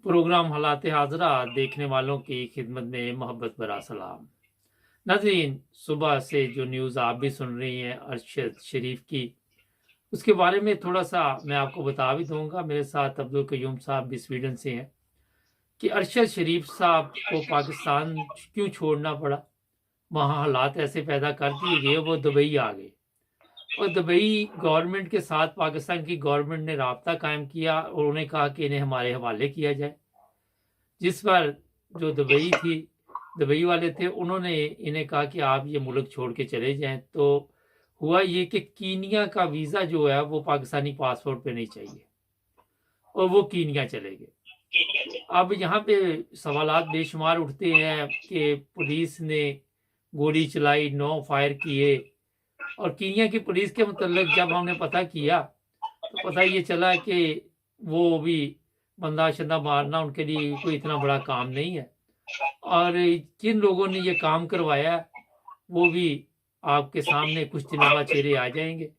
Programme हालात हाजरा देखने वालों की खिदमत में मोहब्बत भरा सलाम। नाज़रीन, सुबह से जो न्यूज़ आप भी सुन रही हैं अरशद शरीफ की, उसके बारे में थोड़ा सा मैं आपको बता भी दूंगा। मेरे साथ अब्दुल कयूम साहब भी स्वीडन से हैं कि अरशद शरीफ साहब को पाकिस्तान क्यों छोड़ना पड़ा। वहाँ हालात ऐसे पैदा कर दिए गए, वो दुबई आ गए और दुबई गवर्नमेंट के साथ पाकिस्तान की गवर्नमेंट ने राब्ता कायम किया और उन्हें कहा कि इन्हें हमारे हवाले किया जाए। जिस पर जो दुबई वाले थे, उन्होंने इन्हें कहा कि आप ये मुल्क छोड़ के चले जाएं। तो हुआ ये कि कीनिया का वीज़ा जो है वो पाकिस्तानी पासपोर्ट पे नहीं चाहिए और वो कीनिया चले गए। अब यहाँ पे सवालात बेशुमार उठते हैं कि पुलिस ने गोली चलाई, 9 फायर किए, और कीनिया की पुलिस के मुतल्लिक जब हमने पता किया तो पता ये चला कि वो भी बंदा शंदा मारना उनके लिए कोई इतना बड़ा काम नहीं है। और जिन लोगों ने ये काम करवाया वो भी आपके सामने कुछ दिनों बाद चेहरे आ जाएंगे।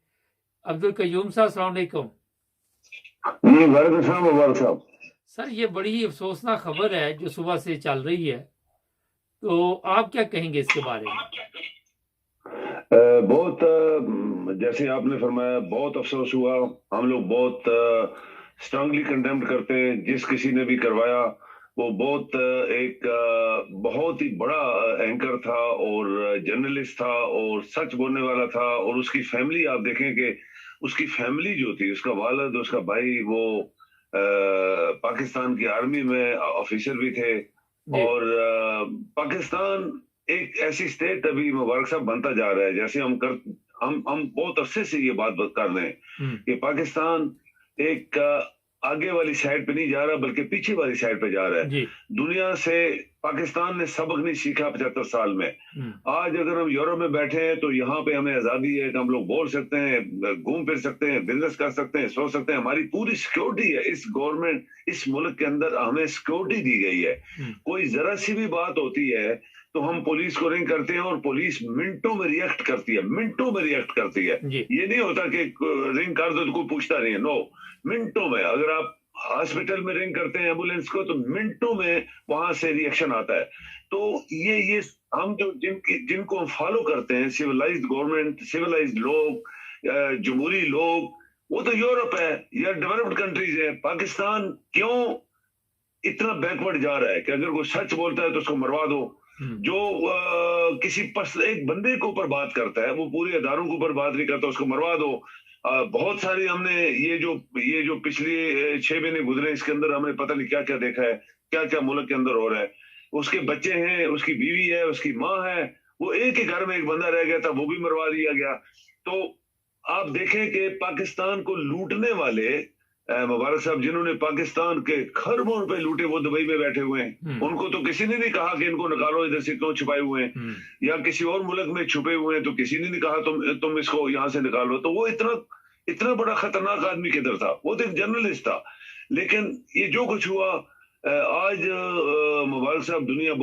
अब्दुल कयूम साहब, अस्सलाम वालेकुम। जी वालेकुम सलाम मुबारक साहब। सर, ये बड़ी अफसोसनाक खबर है जो सुबह से चल रही है, तो आप क्या कहेंगे इसके बारे में? बहुत जैसे आपने फरमाया, बहुत अफसोस हुआ। हम लोग बहुत स्ट्रांगली कंडेम्ड करते हैं। जिस किसी ने भी करवाया वो बहुत एक बहुत ही बड़ा एंकर था और जर्नलिस्ट था और सच बोलने वाला था। और उसकी फैमिली आप देखें कि उसकी फैमिली जो थी, उसका वालिद, उसका भाई, वो पाकिस्तान की आर्मी में ऑफिसर भी थे। जी। और पाकिस्तान एक ऐसी स्टेट अभी मुबारक साहब बनता जा रहा है। जैसे हम बहुत अरसे से ये बात कर रहे हैं कि पाकिस्तान एक आगे वाली साइड पे नहीं जा रहा बल्कि पीछे वाली साइड पे जा रहा है। जी। दुनिया से पाकिस्तान ने सबक नहीं सीखा 75 साल में। आज अगर हम यूरोप में बैठे हैं तो यहाँ पे हमें आजादी है कि हम लोग बोल सकते हैं, घूम फिर सकते हैं, बिजनेस कर सकते हैं, सो सकते हैं। हमारी पूरी सिक्योरिटी है इस गवर्नमेंट, इस मुल्क के अंदर हमें सिक्योरिटी दी गई है। कोई जरा सी भी बात होती है तो हम पुलिस को रिंग करते हैं और पुलिस मिनटों में रिएक्ट करती है, मिनटों में रिएक्ट करती है। ये नहीं होता कि रिंग कर दो तो कोई पूछता नहीं है, नो, मिनटों में। अगर आप हॉस्पिटल में रिंग करते हैं एम्बुलेंस को तो मिनटों में वहां से रिएक्शन आता है। तो ये हम जो जिनको हम फॉलो करते हैं, सिविलाइज्ड गवर्नमेंट, सिविलाइज्ड लोग, जमहूरी लोग, वो तो यूरोप है या डेवलप्ड कंट्रीज है। पाकिस्तान क्यों इतना बैकवर्ड जा रहा है कि अगर कोई सच बोलता है तो उसको मरवा दो। जो किसी एक बंदे के ऊपर बात करता है, वो पूरे अदारों के ऊपर बात नहीं करता, उसको मरवा दो। बहुत सारी हमने ये जो पिछले 6 महीने गुजरे, इसके अंदर हमने पता नहीं क्या क्या देखा है, क्या क्या मुल्क के अंदर हो रहा है। उसके बच्चे हैं, उसकी बीवी है, उसकी माँ है, वो एक ही घर में एक बंदा रह गया था, वो भी मरवा दिया गया। तो आप देखें कि पाकिस्तान को लूटने वाले मुबारक साहब, जिन्होंने पाकिस्तान के खरबों रुपए लूटे, वो दुबई में बैठे हुए हैं। उनको तो किसी ने नहीं कहा कि इनको निकालो इधर से, क्यों छुपाए हुए हैं, या किसी और मुल्क में छुपे हुए हैं तो किसी ने नहीं कहा तुम इसको यहाँ से निकालो। तो वो इतना बड़ा खतरनाक आदमी किधर था? वो तो एक जर्नलिस्ट था। लेकिन ये जो कुछ हुआ आज, मुबारक साहब, दुनिया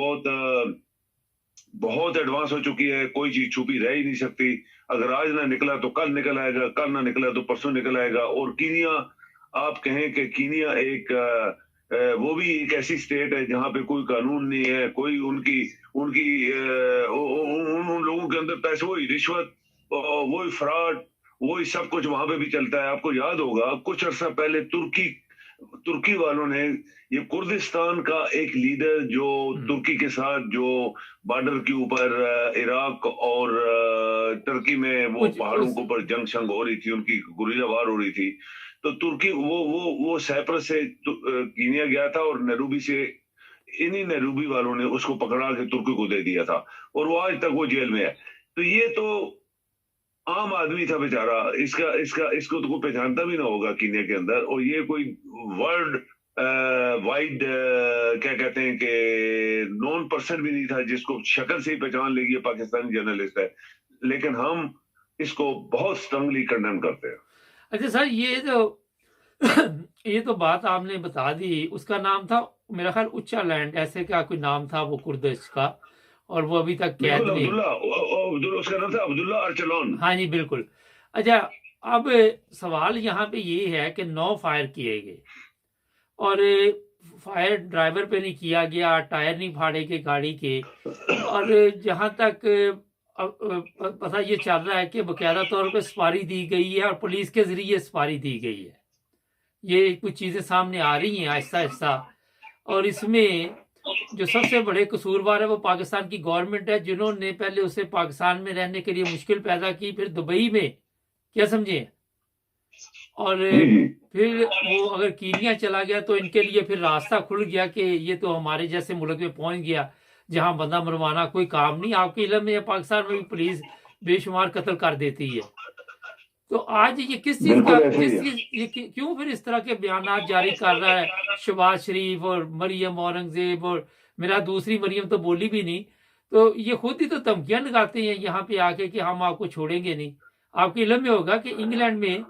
बहुत एडवांस हो चुकी है। कोई चीज छुपी रह ही नहीं सकती। अगर आज ना निकला तो कल निकल आएगा, कल ना निकला तो परसों निकल आएगा। और कीनिया, आप कहें कि कीनिया वो भी एक ऐसी स्टेट है जहां पे कोई कानून नहीं है, कोई उन लोगों के अंदर पैसे, वही रिश्वत, वही फ्रॉड, वही सब कुछ वहां पे भी चलता है। आपको याद होगा कुछ अरसा पहले तुर्की वालों ने, ये कुर्दिस्तान का एक लीडर जो तुर्की के साथ जो बॉर्डर के ऊपर इराक और तुर्की में वो पहाड़ों के ऊपर जंग शंग हो रही थी, उनकी गुरिल्ला वार हो रही थी। तो तुर्की वो साइप्रस से कीनिया गया था और नैरोबी से, इन्हीं नैरोबी वालों ने उसको पकड़ा के तुर्की को दे दिया था और वो आज तक वो जेल में है। तो ये तो आम आदमी था बेचारा, इसको तो कोई पहचानता भी ना होगा कीनिया के अंदर। और ये कोई वर्ल्ड वाइड क्या कहते हैं कि नॉन पर्सन भी नहीं था जिसको शक्ल से ही पहचान लेगी पाकिस्तानी जर्नलिस्ट है। लेकिन हम इसको बहुत स्ट्रांगली कंडेम करते हैं। अच्छा सर, ये तो बात आपने बता दी। उसका नाम था मेरा ख्याल उच्चालैंड, ऐसे क्या कोई नाम था वो कुर्दिश का, और वो अभी तक कैद में। उसका नाम था अब्दुल्ला अरचलोन। हाँ जी, बिल्कुल। अच्छा, अब सवाल यहाँ पे ये है कि 9 फायर किए गए और फायर ड्राइवर पे नहीं किया गया, टायर नहीं फाड़े गए गाड़ी के, और जहां तक पता ये चल रहा है कि बकायदा तौर पे सफारी दी गई है और पुलिस के जरिए सफारी दी गई है। ये कुछ चीजें सामने आ रही हैं आहिस्ता आहिस्ता, और इसमें जो सबसे बड़े कसूरवार है वो पाकिस्तान की गवर्नमेंट है, जिन्होंने पहले उसे पाकिस्तान में रहने के लिए मुश्किल पैदा की, फिर दुबई में, क्या समझे, और फिर वो अगर कीनिया चला गया तो इनके लिए फिर रास्ता खुल गया कि ये तो हमारे जैसे मुल्क में पहुंच गया जहां बंदा मरवाना कोई काम नहीं। आपके इल्म में पाकिस्तान में भी पुलिस बेशुमार कत्ल कर देती है। तो आज ये किस चीज का, क्यों फिर इस तरह के बयान जारी कर रहा है शहबाज शरीफ और मरियम औरंगजेब, और मेरा दूसरी मरियम तो बोली भी नहीं, तो ये खुद ही तो धमकियां लगाते हैं यहाँ पे आके कि हम आपको छोड़ेंगे नहीं। आपके इल्म में होगा कि इंग्लैंड में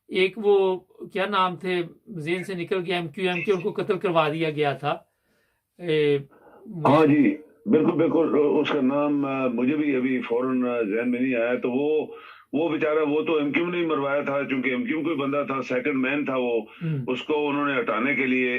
एक वो क्या नाम थे, जेन से निकल गया, MQM के, उनको कत्ल करवा दिया गया था। हाँ जी, बिल्कुल बिल्कुल, उसका नाम मुझे भी अभी फौरन ज़हन में नहीं आया। तो वो बेचारा, वो तो MQ ने मरवाया था, क्योंकि MQ कोई बंदा था, सेकंड मैन था वो, उसको उन्होंने हटाने के लिए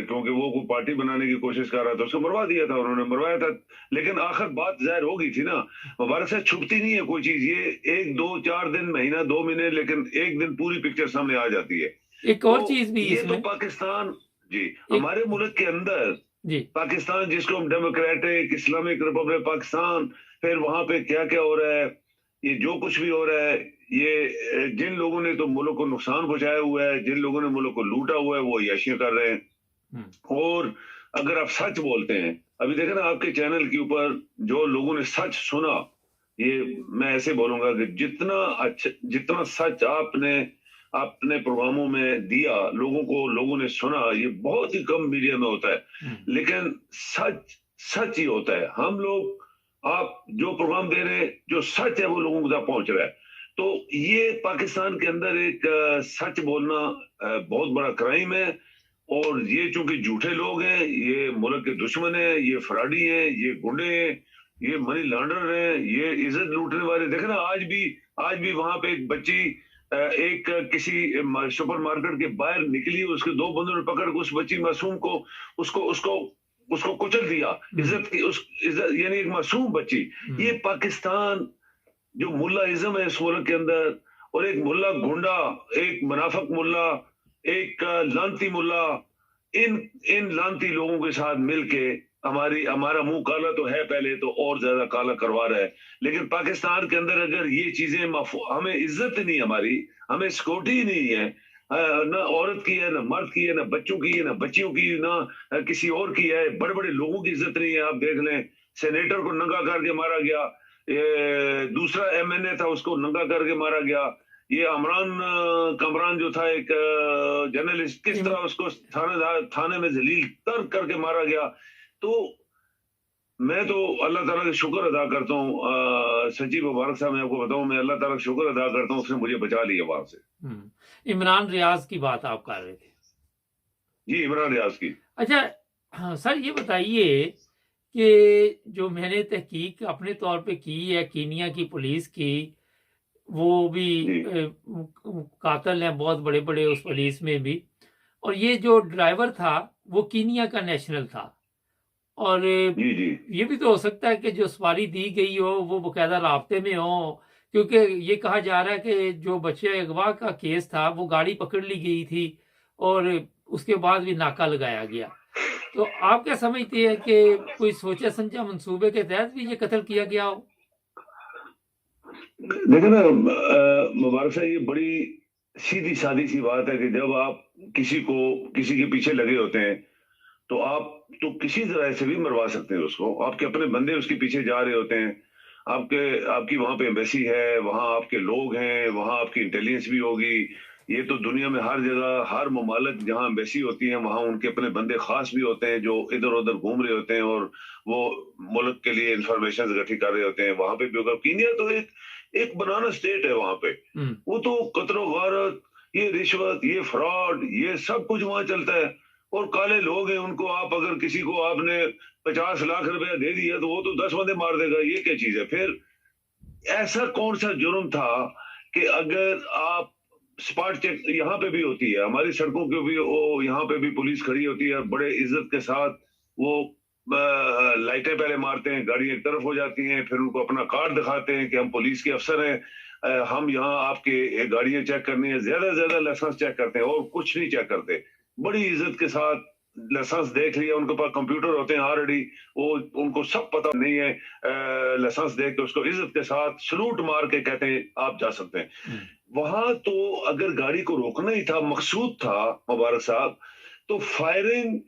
क्योंकि वो कोई पार्टी बनाने की कोशिश कर रहा था, उसको मरवा दिया था, उन्होंने मरवाया था। लेकिन आखिर बात जाहिर हो गई थी ना, मुबारक से छुपती नहीं है कोई चीज, ये 1 2 4 दिन, महीना 2 महीने, लेकिन एक दिन पूरी पिक्चर सामने आ जाती है। एक और चीज भी ये तो पाकिस्तान जी, हमारे मुल्क के अंदर जी, पाकिस्तान जिसको हम डेमोक्रेटिक इस्लामिक रिपब्लिक पाकिस्तान, फिर वहां पे क्या क्या हो रहा है, ये जो कुछ भी हो रहा है, ये जिन लोगों ने तो मुल्क को नुकसान पहुंचाया हुआ है, जिन लोगों ने मुल्क को लूटा हुआ है, वो याशियां कर रहे हैं। और अगर आप सच बोलते हैं, अभी देखें ना आपके चैनल के ऊपर जो लोगों ने सच सुना, ये मैं ऐसे बोलूंगा कि जितना सच आपने अपने प्रोग्रामों में दिया लोगों को, लोगों ने सुना, ये बहुत ही कम मीडिया में होता है। लेकिन सच ही होता है। हम लोग, आप जो प्रोग्राम दे रहे हैं, जो सच है वो लोगों तक पहुंच रहा है। तो ये पाकिस्तान के अंदर एक सच बोलना बहुत बड़ा क्राइम है। और ये चूंकि झूठे लोग हैं, ये मुल्क के दुश्मन हैं, ये फराडी हैं, ये गुंडे हैं, ये मनी लॉन्डर हैं, ये इज्जत लूटने वाले। देखे ना, आज भी वहां पे एक बच्ची एक किसी सुपरमार्केट के बाहर निकली, उसके 2 बंदों ने पकड़ के उस बच्ची मासूम को उसको कुचल दिया। इज्जत यानी एक मासूम बच्ची। ये पाकिस्तान जो मुल्लाइज्म है इस मुल्क के अंदर, और एक मुल्ला गुंडा, एक मुनाफिक मुल्ला, एक लानती मुल्ला, इन लानती लोगों के साथ मिलके हमारा मुंह काला तो है पहले, तो और ज्यादा काला करवा रहा है। लेकिन पाकिस्तान के अंदर अगर ये चीजें, हमें इज्जत नहीं, हमें सिक्योरिटी नहीं है, ना औरत की है, ना मर्द की है, ना बच्चों की है, ना बच्चियों की, ना किसी और की है, बड़े बड़े लोगों की इज्जत नहीं है। आप देख लें, सेनेटर को नंगा करके मारा गया, दूसरा MNA था उसको नंगा करके मारा गया, ये कमरान जो था एक जर्नलिस्ट, किस तरह उसको थाने में जलील तर करके मारा गया। तो मैं तो अल्लाह ताला का शुक्र अदा करता हूँ, सच्ची मुबारक साहब, मैं आपको बताऊं, मैं अल्लाह ताला का शुक्र अदा करता हूँ, उसने मुझे बचा लिया वहां से। इमरान रियाज की बात आप कर रहे थे? जी, इमरान रियाज की। अच्छा, हाँ सर, ये बताइए कि जो मैंने तहकीक अपने तौर पे की है कीनिया की पुलिस की, वो भी कातिल हैं बहुत बड़े बड़े उस पुलिस में भी, और ये जो ड्राइवर था वो कीनिया का नेशनल था, और ये भी तो हो सकता है कि जो सवारी दी गई हो वो बकायदा राब्ते में हो, क्योंकि ये कहा जा रहा है कि जो बच्चे अगवा का केस था वो गाड़ी पकड़ ली गई थी और उसके बाद भी नाका लगाया गया। तो आप क्या समझते हैं कि कोई सोचा समझा मंसूबे के तहत भी ये कत्ल किया गया हो? देखो ना मुबारक साहब, ये बड़ी सीधी सादी सी बात है कि जब आप किसी के पीछे लगे होते हैं तो आप तो किसी तरह से भी मरवा सकते हैं उसको। आपके अपने बंदे उसके पीछे जा रहे होते हैं, आपकी वहां पे एम्बेसी है, वहां आपके लोग हैं, वहां आपकी इंटेलिजेंस भी होगी। ये तो दुनिया में हर जगह, हर ममालिक जहां एम्बेसी होती है वहां उनके अपने बंदे खास भी होते हैं जो इधर उधर घूम रहे होते हैं और वो मुल्क के लिए इंफॉर्मेशन इकट्ठी कर रहे होते हैं। वहां पे भी होगा। कीनिया तो एक बनाना स्टेट है वहां पे। वो तो कत्लो गारत, ये रिश्वत, ये फ्रॉड, ये सब कुछ वहां चलता है। और काले लोग हैं, उनको आप अगर किसी को आपने 50 लाख रुपया दे दिया तो वो तो 10 बंदे मार देगा। ये क्या चीज है? फिर ऐसा कौन सा जुर्म था कि अगर आप स्पॉट चेक यहाँ पे भी होती है, हमारी सड़कों के भी वो यहाँ पे भी पुलिस खड़ी होती है, बड़े इज्जत के साथ वो लाइटें पहले मारते हैं, गाड़ी एक तरफ हो जाती हैं, फिर उनको अपना कार्ड दिखाते हैं कि हम पुलिस के अफसर हैं, हम यहाँ आपके गाड़ियां चेक करनी है, ज्यादा से ज्यादा लाइसेंस चेक करते हैं और कुछ नहीं चेक करते, बड़ी इज्जत के साथ लाइसेंस देख लिया, उनके पास कंप्यूटर होते हैं ऑलरेडी, वो उनको सब पता नहीं है, लाइसेंस देख के उसको इज्जत के साथ सलूट मार के कहते हैं आप जा सकते हैं। वहां तो अगर गाड़ी को रोकना ही था, मकसूद था मुबारक साहब, तो फायरिंग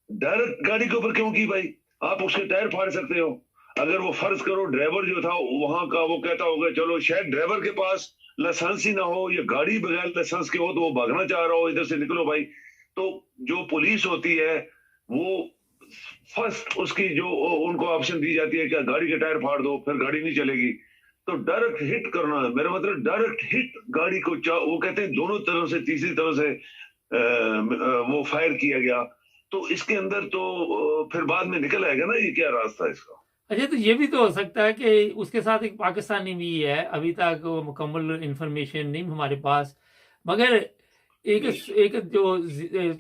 डायरेक्ट गाड़ी के ऊपर क्यों की भाई? आप उसके टायर फाड़ सकते हो। अगर वो फर्ज करो ड्राइवर जो था वहां का वो कहता होगा चलो शायद ड्राइवर के पास लाइसेंस ही ना हो या गाड़ी बगैर लाइसेंस के हो तो वो भागना चाह रहा हो, इधर से निकलो भाई, तो जो पुलिस होती है वो फर्स्ट उसकी जो उनको ऑप्शन दी जाती है कि गाड़ी के टायर फाड़ दो, फिर गाड़ी नहीं चलेगी। तो डायरेक्ट हिट करना, मेरा मतलब डायरेक्ट हिट गाड़ी को, वो कहते हैं दोनों तरफ से, तीसरी तरफ से वो फायर किया गया। तो इसके अंदर तो फिर बाद में निकल आएगा ना ये क्या रास्ता है इसका। अच्छा, तो ये भी तो हो सकता है कि उसके साथ एक पाकिस्तानी भी है, अभी तक वो मुकम्मल इंफॉर्मेशन नहीं हमारे पास, मगर एक एक जो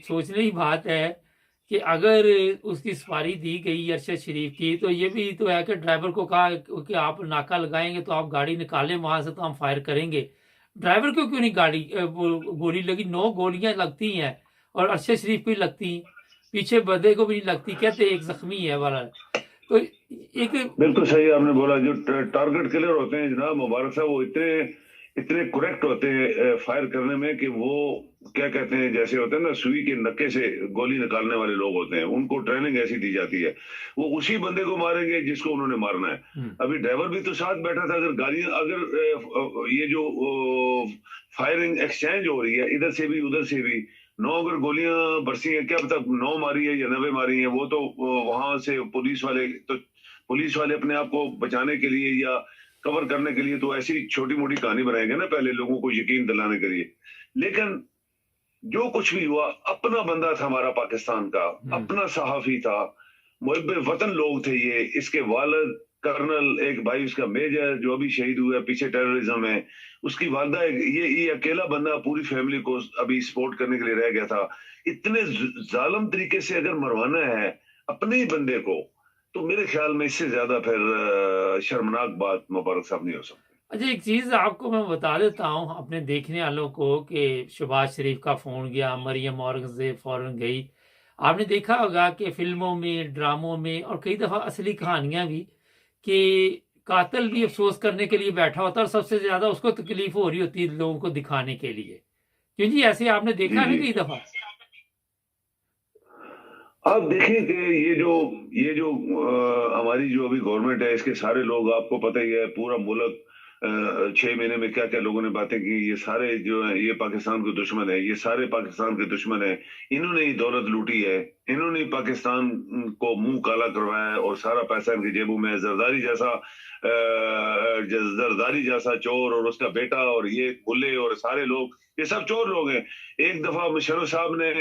सोचने की बात है कि अगर उसकी सवारी दी गई अरशद शरीफ की, तो ये भी तो है कि ड्राइवर को कहा कि आप नाका लगाएंगे तो आप गाड़ी निकालें वहां से तो हम फायर करेंगे। ड्राइवर को क्यों नहीं गाड़ी गोली लगी? 9 गोलियां लगती हैं और अरशद शरीफ को ही लगती, पीछे बंदे को भी नहीं लगती, कहते एक जख्मी है वाला। तो एक बिल्कुल सही आपने बोला, जो टारगेट किलर होते हैं जनाब मुबारक साहब, वो इतने करेक्ट होते हैं फायर करने में कि वो क्या कहते हैं, जैसे होते हैं ना सुई के नक्के से गोली निकालने वाले लोग होते हैं, उनको ट्रेनिंग ऐसी दी जाती है, वो उसी बंदे को मारेंगे जिसको उन्होंने मारना है। अभी ड्राइवर भी तो साथ बैठा था, अगर ये जो फायरिंग एक्सचेंज हो रही है इधर से भी उधर से भी, 9 अगर गोलियां बरसी हैं, क्या पता 9 मारी है या 90 मारी है, वो तो वहां से पुलिस वाले अपने आप को बचाने के लिए या कवर करने के लिए तो ऐसी छोटी मोटी कहानी बनाएंगे ना पहले लोगों को यकीन दिलाने के लिए। लेकिन जो कुछ भी हुआ, अपना बंदा था हमारा पाकिस्तान का, अपना सहाफी था, मुहब्बे वतन लोग थे ये, इसके वालिद कर्नल, एक भाई उसका मेजर जो अभी शहीद हुआ पीछे टेररिज्म में, उसकी वालदा, ये अकेला बंदा पूरी फैमिली को अभी सपोर्ट करने के लिए रह गया था। इतने जालिम तरीके से अगर मरवाना है अपने ही बंदे को, तो मेरे ख्याल में इससे ज्यादा फिर शर्मनाक बात मुबारक साहब नहीं हो सकती। अच्छा, एक चीज आपको मैं बता देता हूँ अपने देखने वालों को कि शहबाज शरीफ का फोन गया, मरियम औरंगजेब फौरन गई। आपने देखा होगा कि फिल्मों में, ड्रामों में और कई दफा असली कहानियां भी, कि कातिल भी अफसोस करने के लिए बैठा होता है और सबसे ज्यादा उसको तकलीफ हो रही होती है लोगों को दिखाने के लिए। क्यों जी, ऐसे आपने देखा है ना कई दफा? आप देखें कि ये जो हमारी जो अभी गवर्नमेंट है, इसके सारे लोग, आपको पता ही है पूरा मुल्क 6 महीने में क्या क्या लोगों ने बातें की, ये सारे जो है ये पाकिस्तान के दुश्मन है, ये सारे पाकिस्तान के दुश्मन है, इन्होंने ही दौलत लूटी है, इन्होंने ही पाकिस्तान को मुंह काला करवाया है और सारा पैसा इनकी जेबों में है। जरदारी जैसा चोर और उसका बेटा और ये बुल्ले और सारे लोग, ये सब चोर लोग हैं। एक दफा मुशर्रफ साहब ने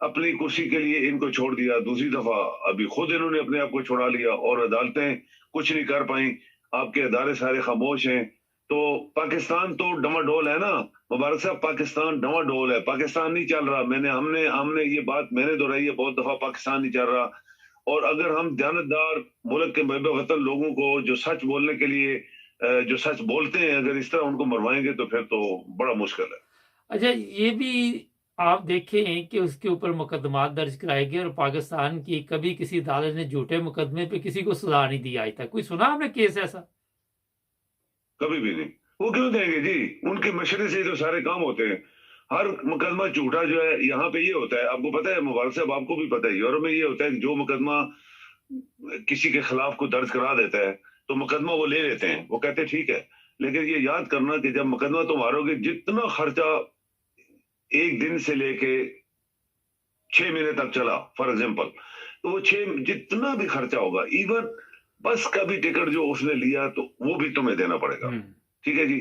अपनी कुर्सी के लिए इनको छोड़ दिया, दूसरी दफा अभी खुद इन्होंने अपने आप को छुड़ा लिया और अदालतें कुछ नहीं कर पाई, आपके अदारे सारे खामोश हैं। तो पाकिस्तान तो डमाडोल है ना मुबारक साहब, पाकिस्तान डमाडोल है, पाकिस्तान नहीं चल रहा। हमने ये बात मैंने दोहराई है बहुत दफा, पाकिस्तान नहीं चल रहा। और अगर हम दयानतदार मुल्क के महबूब वतन लोगों को जो सच बोलने के लिए जो सच बोलते हैं, अगर इस तरह उनको मरवाएंगे तो फिर तो बड़ा मुश्किल है। अच्छा, ये भी आप देखें कि उसके ऊपर मुकदमा दर्ज कराए गए और पाकिस्तान की कभी किसी अदालत ने झूठे मुकदमे पे किसी को सजा नहीं दी आज तक। कोई सुना आपने केस ऐसा? कभी भी नहीं। वो क्यों देंगे जी, उनके मशरे से तो सारे काम होते हैं। हर मुकदमा झूठा जो है यहाँ पे ये होता है, आपको पता है मुबारक साहब, आपको भी पता है, यूरोप में ये होता है कि जो मुकदमा किसी के खिलाफ को दर्ज करा देता है तो मुकदमा वो ले लेते हैं, वो कहते हैं ठीक है। लेकिन ये याद करना कि जब मुकदमा तुम हारोगे, जितना खर्चा एक दिन से लेके 6 महीने तक चला फॉर एग्जाम्पल, तो वो जितना भी खर्चा होगा, इवन बस का भी टिकट जो उसने लिया तो वो भी तुम्हें देना पड़ेगा। ठीक है जी।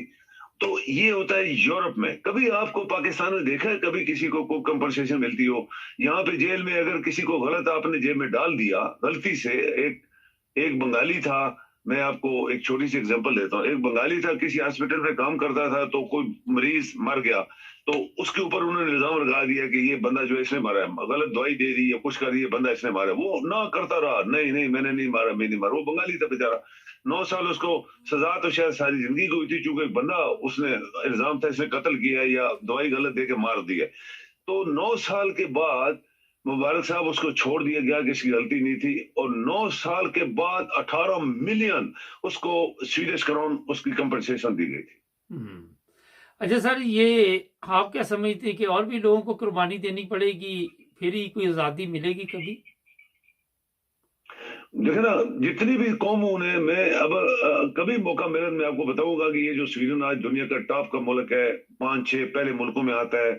तो ये होता है यूरोप में। कभी आपको पाकिस्तान में देखा है कभी किसी को कोई कंपनसेशन मिलती हो? यहाँ पे जेल में अगर किसी को गलत आपने जेब में डाल दिया गलती से, एक बंगाली था میں آپ کو ایک چھوٹی سی اگزامپل دیتا ہوں. ایک بنگالی تھا, کسی ہاسپٹل میں کام کرتا تھا, تو کوئی مریض مر گیا تو اس کے اوپر انہوں نے الزام لگا دیا کہ یہ بندہ جو اس نے مارا ہے, غلط دوائی دے دی یا کچھ کر دی, یہ بندہ اس نے مارا ہے. وہ نہ کرتا رہا, نہیں نہیں میں نے نہیں مارا, میں نہیں مارا. وہ بنگالی تھا بیچارہ, 9 سال اس کو سزا تو شاید ساری زندگی کو ہوئی تھی, چونکہ بندہ اس نے الزام تھا اس نے قتل کیا یا دوائی غلط دے کے مار دیا. تو 9 سال کے بعد مبارک صاحب اس کو چھوڑ دیا گیا کہ اس کی غلطی نہیں تھی, اور 9 سال کے بعد 18 ملین اس کو سویڈش کرون اس کی کمپنسیشن دی گئی تھی. اچھا سر, یہ آپ کیا سمجھتے ہیں کہ اور بھی لوگوں کو قربانی دینی پڑے گی پھر ہی کوئی آزادی ملے گی کبھی؟ دیکھیں نا, جتنی بھی قوموں نے, میں اب کبھی موقع ملے میں آپ کو بتاؤں گا کہ یہ جو سویڈن آج دنیا کا ٹاپ کا ملک ہے, 5-6 پہلے ملکوں میں آتا ہے,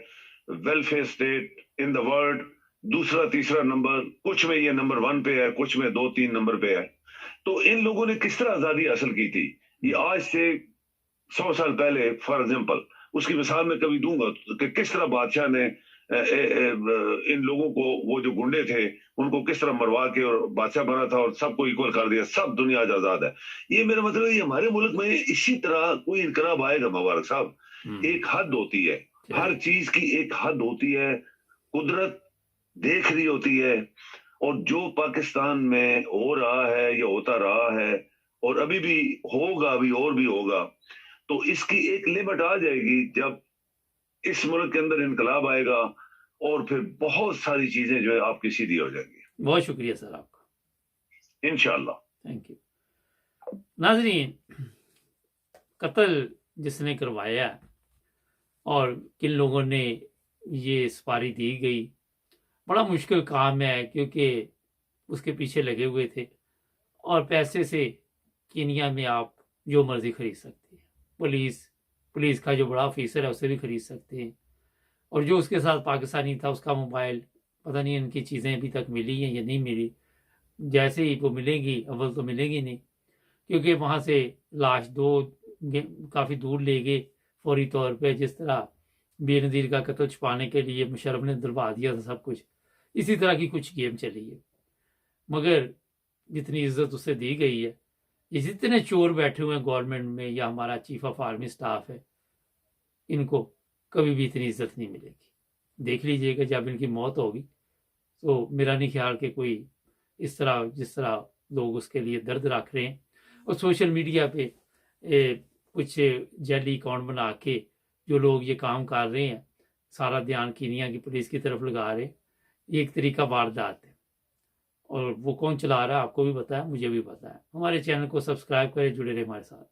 welfare state in the world, دوسرا تیسرا نمبر, کچھ میں یہ نمبر 1 پہ ہے, کچھ میں 2-3 نمبر پہ ہے. تو ان لوگوں نے کس طرح آزادی حاصل کی تھی, یہ آج سے 100 سال پہلے فار ایگزامپل اس کی مثال میں کبھی دوں گا کہ کس طرح بادشاہ نے ان لوگوں کو, وہ جو گنڈے تھے ان کو کس طرح مروا کے اور بادشاہ بنا تھا اور سب کو ایکول کر دیا, سب دنیا آج آزاد ہے. یہ میرا مطلب ہے, یہ ہمارے ملک میں اسی طرح کوئی انقلاب آئے گا مبارک صاحب. ایک حد ہوتی ہے, ہر چیز کی ایک حد ہوتی ہے, قدرت دیکھ رہی ہوتی ہے, اور جو پاکستان میں ہو رہا ہے یا ہوتا رہا ہے اور ابھی بھی ہوگا, ابھی اور بھی ہوگا, تو اس کی ایک لمٹ آ جائے گی جب اس ملک کے اندر انقلاب آئے گا, اور پھر بہت ساری چیزیں جو ہے آپ کی سیدھی ہو جائیں گی. بہت شکریہ سر آپ کا, انشاءاللہ. Thank you. ناظرین, قتل جس نے کروایا اور کن لوگوں نے یہ سپاری دی گئی, بڑا مشکل کام ہے, کیونکہ اس کے پیچھے لگے ہوئے تھے, اور پیسے سے کینیا میں آپ جو مرضی خرید سکتے ہیں. پولیس کا جو بڑا آفیسر ہے اسے بھی خرید سکتے ہیں, اور جو اس کے ساتھ پاکستانی تھا اس کا موبائل, پتہ نہیں ان کی چیزیں ابھی تک ملی ہیں یا نہیں ملی. جیسے ہی وہ ملیں گی, اول تو ملیں گی نہیں, کیونکہ وہاں سے لاش کافی دور لے گئے فوری طور پہ. جس طرح بے نظیر کا قتل چھپانے کے لیے مشرف نے دلوا دیا تھا سب کچھ, اسی طرح کی کچھ گیم چلی ہے. مگر جتنی عزت اسے دی گئی ہے, جتنے چور بیٹھے ہوئے ہیں گورنمنٹ میں یا ہمارا چیف آف آرمی سٹاف ہے, ان کو کبھی بھی اتنی عزت نہیں ملے گی. دیکھ لیجئے گا جب ان کی موت ہوگی, تو میرا نہیں خیال کہ کوئی اس طرح جس طرح لوگ اس کے لیے درد رکھ رہے ہیں, اور سوشل میڈیا پہ کچھ جعلی اکاؤنٹ بنا کے جو لوگ یہ کام کر رہے ہیں, سارا دھیان کینیا کی پولیس کی طرف لگا رہے ہیں. یہ ایک طریقہ واردات ہے, اور وہ کون چلا رہا ہے آپ کو بھی پتا ہے, مجھے بھی پتا ہے. ہمارے چینل کو سبسکرائب کریں, جڑے رہے ہمارے ساتھ.